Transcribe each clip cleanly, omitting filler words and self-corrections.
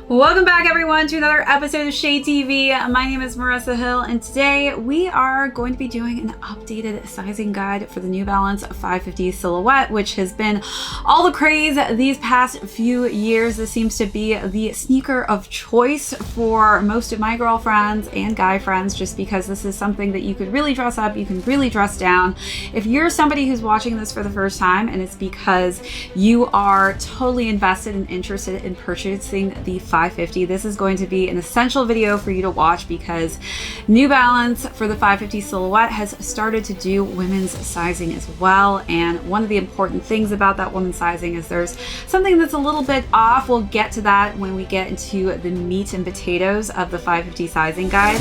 Welcome back everyone to another episode of ShadeTV. My name is Marissa Hill and today we are going to be doing an updated sizing guide for the New Balance 550 silhouette, which has been all the craze these past few years. This seems to be the sneaker of choice for most of my girlfriends and guy friends, just because this is something that you could really dress up, you can really dress down. If you're somebody who's watching this for the first time and it's because you are totally invested and interested in purchasing the 550, this is going to be an essential video for you to watch, because New Balance for the 550 silhouette has started to do women's sizing as well. And one of the important things about that women's sizing is there's something that's a little bit off. We'll get to that when we get into the meat and potatoes of the 550 sizing guide.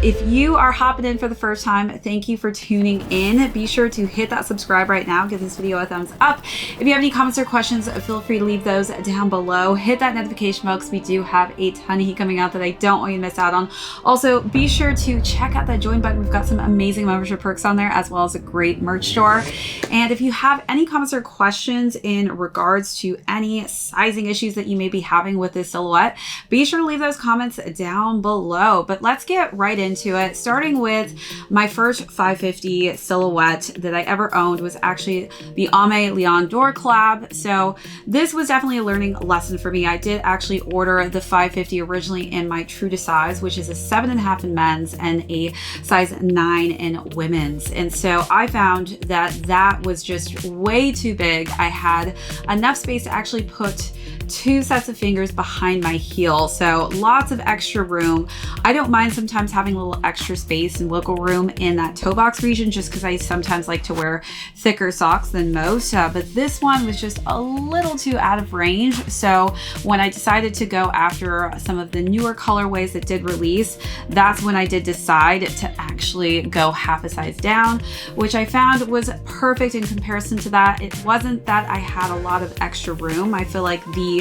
If you are hopping in for the first time, thank you for tuning in. Be sure to hit that subscribe right now. Give this video a thumbs up. If you have any comments or questions, feel free to leave those down below. Hit that notification bell because we do have a ton of heat coming out that I don't want you to miss out on. Also, be sure to check out that join button. We've got some amazing membership perks on there, as well as a great merch store. And if you have any comments or questions in regards to any sizing issues that you may be having with this silhouette, be sure to leave those comments down below. But let's get right into it, starting with my first 550 silhouette that I ever owned was actually the Olay Leon Dore collab. So this was definitely a learning lesson for me. I did actually order the 550 originally in my true to size, which is a 7.5 in men's and a size 9 in women's. And so I found that that was just way too big. I had enough space to actually put 2 sets of fingers behind my heel, so lots of extra room. I don't mind sometimes having a little extra space and wiggle room in that toe box region, just because I sometimes like to wear thicker socks than most, but this one was just a little too out of range. So when I decided to go after some of the newer colorways that did release, that's when I did decide to actually go half a size down, which I found was perfect in comparison to that. It wasn't that I had a lot of extra room. I feel like the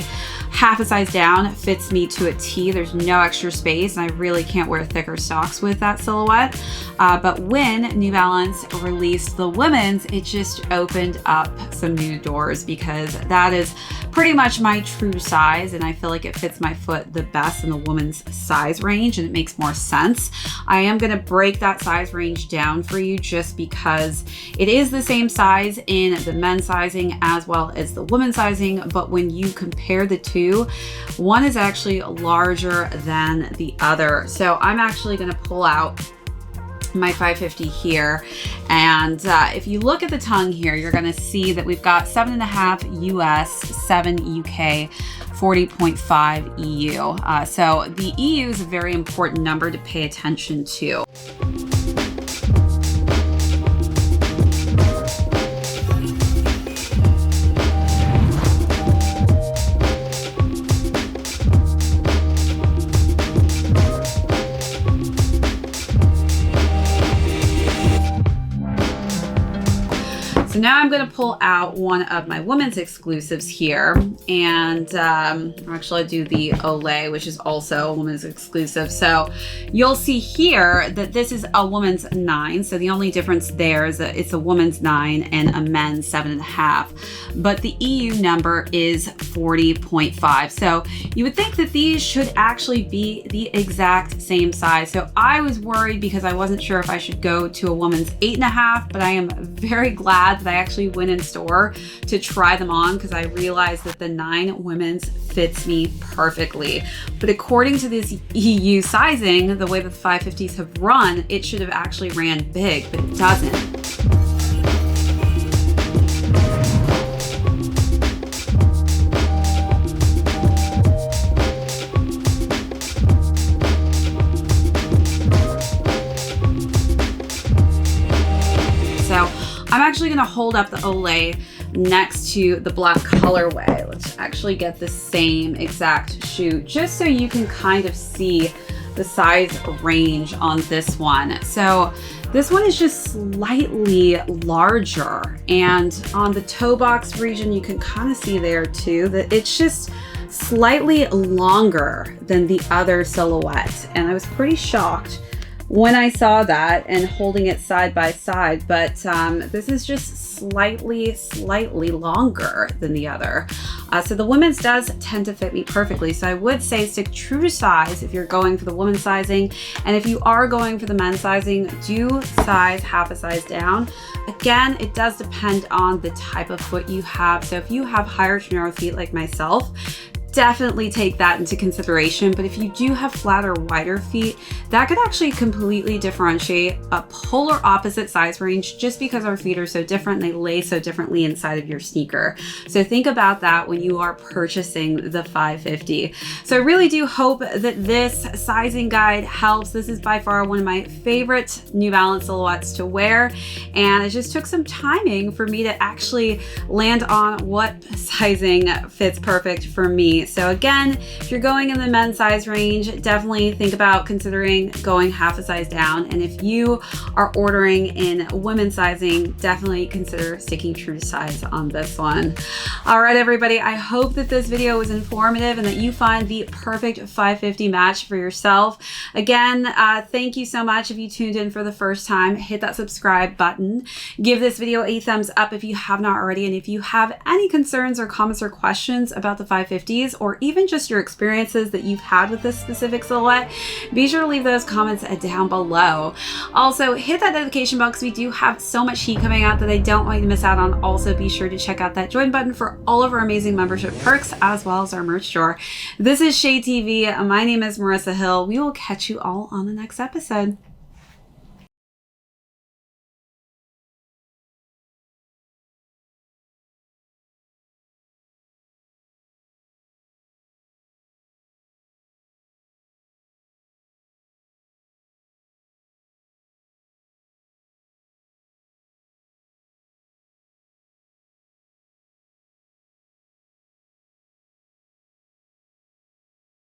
half a size down fits me to a T. There's no extra space, and I really can't wear thicker socks with that silhouette. But when New Balance released the women's, it just opened up some new doors, because that is pretty much my true size, and I feel like it fits my foot the best in the woman's size range, and it makes more sense. I am going to break that size range down for you just because it is the same size in the men's sizing as well as the women's sizing, but when you compare the two, one is actually larger than the other. So I'm actually going to pull out my 550 here, and if you look at the tongue here, you're going to see that we've got 7.5 US, 7 UK, 40.5 EU. So the EU is a very important number to pay attention to. So now I'm going to pull out one of my women's exclusives here, and actually I do the Olay, which is also a women's exclusive. So you'll see here that this is a woman's 9. So the only difference there is that it's a woman's 9 and a men's 7.5, but the EU number is 40.5. So you would think that these should actually be the exact same size. So I was worried because I wasn't sure if I should go to a woman's 8.5, but I am very glad that I actually went in store to try them on because I realized that the 9 women's fits me perfectly. But according to this EU sizing, the way that the 550s have run, it should have actually ran big, but it doesn't. I'm actually going to hold up the Olay next to the black colorway. Let's actually get the same exact shoe just so you can kind of see the size range on this one. So this one is just slightly larger, and on the toe box region you can kind of see there too that it's just slightly longer than the other silhouette, and I was pretty shocked when I saw that and holding it side by side, but this is just slightly longer than the other. So the women's does tend to fit me perfectly. So I would say stick true to size if you're going for the women's sizing. And if you are going for the men's sizing, do size half a size down. Again, it does depend on the type of foot you have. So if you have higher to narrow feet like myself, definitely take that into consideration. But if you do have flatter, wider feet, that could actually completely differentiate a polar opposite size range just because our feet are so different. They lay so differently inside of your sneaker. So think about that when you are purchasing the 550. So I really do hope that this sizing guide helps. This is by far one of my favorite New Balance silhouettes to wear. And it just took some timing for me to actually land on what sizing fits perfect for me. So again, if you're going in the men's size range, definitely think about considering going half a size down. And if you are ordering in women's sizing, definitely consider sticking true to size on this one. All right, everybody, I hope that this video was informative and that you find the perfect 550 match for yourself. Again, thank you so much. If you tuned in for the first time, hit that subscribe button. Give this video a thumbs up if you have not already. And if you have any concerns or comments or questions about the 550s, or even just your experiences that you've had with this specific silhouette, be sure to leave those comments down below. Also, hit that notification bell because we do have so much heat coming out that I don't want you to miss out on. Also, be sure to check out that join button for all of our amazing membership perks as well as our merch store. This is ShadeTV. My name is Marissa Hill. We will catch you all on the next episode.